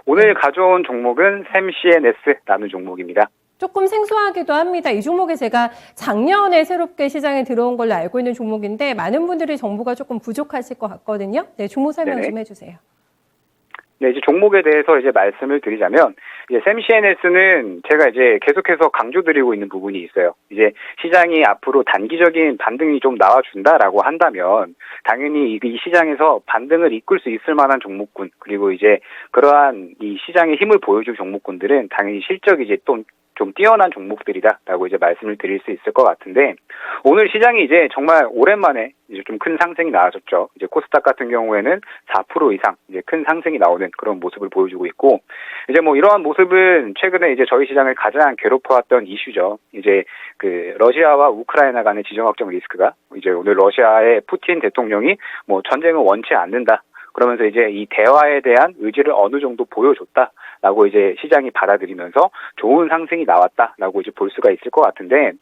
오늘 가져온 종목은 샘CNS라는 종목입니다. 조금 생소하기도 합니다. 이 종목에 제가 작년에 새롭게 시장에 들어온 걸로 알고 있는 종목인데 많은 분들이 정보가 조금 부족하실 것 같거든요. 네, 종목 설명 네네. 좀 해주세요. 네, 이제 종목에 대해서 이제 말씀을 드리자면, 이제 샘CNS는 제가 이제 계속해서 강조드리고 있는 부분이 있어요. 이제 시장이 앞으로 단기적인 반등이 좀 나와준다라고 한다면, 당연히 이 시장에서 반등을 이끌 수 있을 만한 종목군, 그리고 이제 그러한 이 시장의 힘을 보여줄 종목군들은 당연히 실적이 이제 좀 뛰어난 종목들이다라고 이제 말씀을 드릴 수 있을 것 같은데, 오늘 시장이 이제 정말 오랜만에 이제 좀 큰 상승이 나와줬죠. 이제 코스닥 같은 경우에는 4% 이상 이제 큰 상승이 나오는 그런 모습을 보여주고 있고, 이제 뭐 이러한 모습은 최근에 이제 저희 시장을 가장 괴롭혀왔던 이슈죠. 이제 그 러시아와 우크라이나 간의 지정학적 리스크가 이제 오늘 러시아의 푸틴 대통령이 뭐 전쟁을 원치 않는다. 그러면서 이제 이 대화에 대한 의지를 어느 정도 보여줬다라고 이제 시장이 받아들이면서 좋은 상승이 나왔다라고 이제 볼 수가 있을 것 같은데,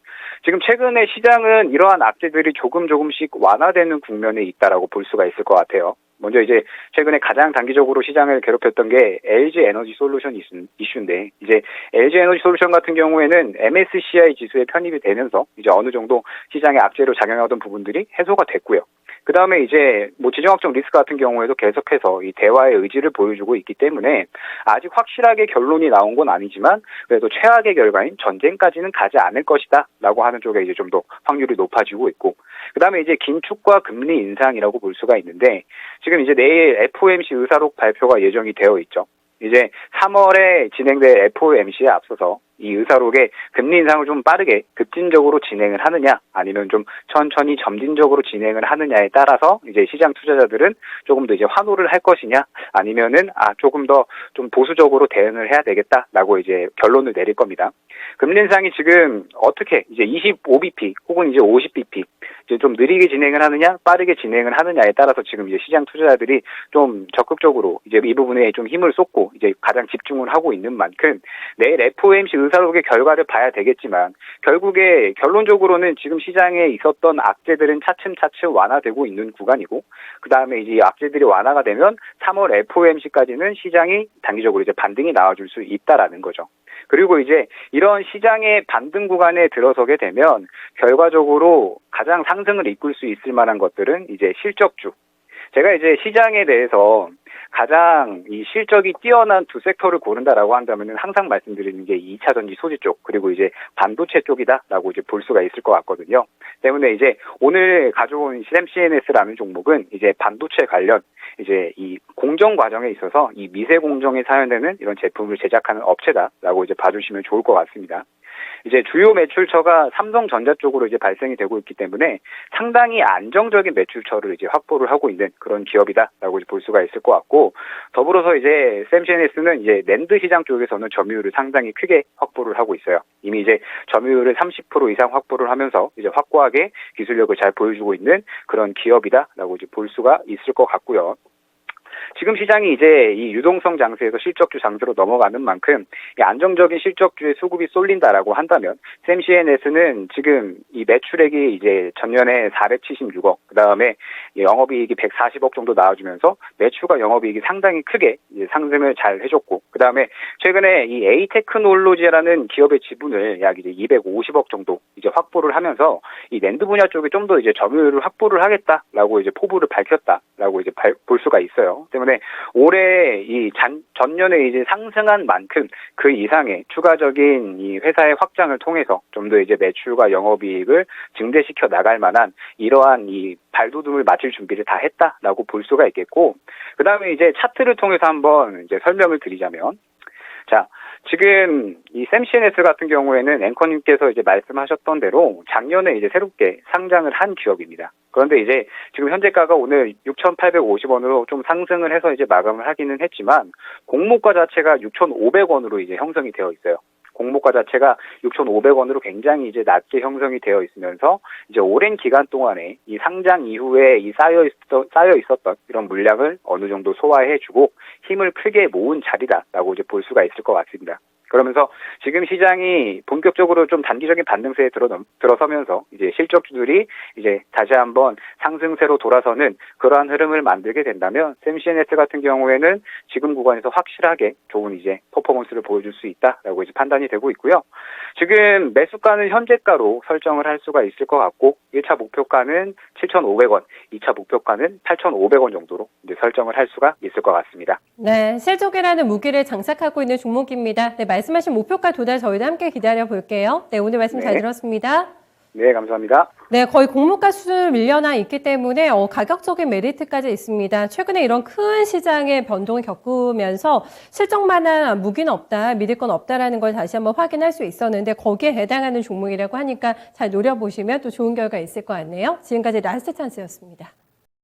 지금 최근에 시장은 이러한 악재들이 조금씩 완화되는 국면에 있다라고 볼 수가 있을 것 같아요. 먼저 이제 최근에 가장 단기적으로 시장을 괴롭혔던 게 LG 에너지 솔루션 이슈인데, 이제 LG 에너지 솔루션 같은 경우에는 MSCI 지수에 편입이 되면서 이제 어느 정도 시장의 악재로 작용하던 부분들이 해소가 됐고요. 그 다음에 이제 뭐 지정학적 리스크 같은 경우에도 계속해서 이 대화의 의지를 보여주고 있기 때문에 아직 확실하게 결론이 나온 건 아니지만 그래도 최악의 결과인 전쟁까지는 가지 않을 것이다 라고 하는 쪽에 이제 좀 더 확률이 높아지고 있고, 그 다음에 이제 긴축과 금리 인상이라고 볼 수가 있는데, 지금 이제 내일 FOMC 의사록 발표가 예정이 되어 있죠. 이제 3월에 진행될 FOMC에 앞서서 이 의사록에 금리 인상을 좀 빠르게 급진적으로 진행을 하느냐, 아니면 좀 천천히 점진적으로 진행을 하느냐에 따라서 이제 시장 투자자들은 조금 더 이제 환호를 할 것이냐, 아니면은 조금 더 좀 보수적으로 대응을 해야 되겠다라고 이제 결론을 내릴 겁니다. 금리 인상이 지금 어떻게 이제 25bp 혹은 이제 50bp 이제 좀 느리게 진행을 하느냐, 빠르게 진행을 하느냐에 따라서 지금 이제 시장 투자자들이 좀 적극적으로 이제 이 부분에 좀 힘을 쏟고 이제 가장 집중을 하고 있는 만큼 내일 FOMC 의사록의 결과를 봐야 되겠지만, 결국에 결론적으로는 지금 시장에 있었던 악재들은 차츰차츰 완화되고 있는 구간이고, 그 다음에 이제 악재들이 완화가 되면 3월 FOMC까지는 시장이 단기적으로 이제 반등이 나와줄 수 있다라는 거죠. 그리고 이제 이런 시장의 반등 구간에 들어서게 되면 결과적으로 가장 상승을 이끌 수 있을 만한 것들은 이제 실적주. 제가 이제 시장에 대해서 가장 이 실적이 뛰어난 두 섹터를 고른다라고 한다면은 항상 말씀드리는 게 2차 전지 소재 쪽, 그리고 이제 반도체 쪽이다라고 이제 볼 수가 있을 것 같거든요. 때문에 이제 오늘 가져온 샘CNS라는 종목은 이제 반도체 관련 이제 이 공정 과정에 있어서 이 미세 공정에 사용되는 이런 제품을 제작하는 업체다라고 이제 봐주시면 좋을 것 같습니다. 이제 주요 매출처가 삼성전자 쪽으로 이제 발생이 되고 있기 때문에 상당히 안정적인 매출처를 이제 확보를 하고 있는 그런 기업이다라고 이제 볼 수가 있을 것 같고, 더불어서 이제 샘CNS는 이제 낸드 시장 쪽에서는 점유율을 상당히 크게 확보를 하고 있어요. 이미 이제 점유율을 30% 이상 확보를 하면서 이제 확고하게 기술력을 잘 보여주고 있는 그런 기업이다라고 이제 볼 수가 있을 것 같고요. 지금 시장이 이제 이 유동성 장세에서 실적주 장세로 넘어가는 만큼 이 안정적인 실적주의 수급이 쏠린다라고 한다면, 샘CNS는 지금 이 매출액이 이제 전년에 476억, 그 다음에 영업이익이 140억 정도 나와주면서 매출과 영업이익이 상당히 크게 이제 상승을 잘 해줬고, 그 다음에 최근에 이 A테크놀로지라는 기업의 지분을 약 이제 250억 정도 이제 확보를 하면서 이 낸드 분야 쪽에 좀 더 이제 점유율을 확보를 하겠다라고 이제 포부를 밝혔다라고 이제 볼 수가 있어요. 때문에 올해 이 전년에 이제 상승한 만큼 그 이상의 추가적인 이 회사의 확장을 통해서 좀 더 이제 매출과 영업이익을 증대시켜 나갈 만한 이러한 이 발돋움을 맞출 준비를 다 했다라고 볼 수가 있겠고, 그 다음에 이제 차트를 통해서 한번 이제 설명을 드리자면, 자, 지금 이 샘CNS 같은 경우에는 앵커님께서 이제 말씀하셨던 대로 작년에 이제 새롭게 상장을 한 기업입니다. 그런데 이제 지금 현재가가 오늘 6,850원으로 좀 상승을 해서 이제 마감을 하기는 했지만, 공모가 자체가 6,500원으로 이제 형성이 되어 있어요. 공모가 자체가 6,500원으로 굉장히 이제 낮게 형성이 되어 있으면서 이제 오랜 기간 동안에 이 상장 이후에 이 쌓여 있었던 이런 물량을 어느 정도 소화해주고 힘을 크게 모은 자리다라고 이제 볼 수가 있을 것 같습니다. 그러면서 지금 시장이 본격적으로 좀 단기적인 반등세에 들어서면서 이제 실적주들이 이제 다시 한번 상승세로 돌아서는 그러한 흐름을 만들게 된다면 샘CNS 같은 경우에는 지금 구간에서 확실하게 좋은 이제 퍼포먼스를 보여줄 수 있다라고 이제 판단이 되고 있고요. 지금 매수가는 현재가로 설정을 할 수가 있을 것 같고 1차 목표가는 7,500원, 2차 목표가는 8,500원 정도로 이제 설정을 할 수가 있을 것 같습니다. 네, 실적이라는 무기를 장착하고 있는 종목입니다. 네, 말씀하신 목표가 도달 저희도 함께 기다려 볼게요. 네, 오늘 말씀 잘 들었습니다. 네, 감사합니다. 네, 거의 공모가 수준을 밀려나 있기 때문에 가격적인 메리트까지 있습니다. 최근에 이런 큰 시장의 변동을 겪으면서 실적만한 무기는 없다, 믿을 건 없다라는 걸 다시 한번 확인할 수 있었는데 거기에 해당하는 종목이라고 하니까 잘 노려보시면 또 좋은 결과 있을 것 같네요. 지금까지 라스트 찬스였습니다.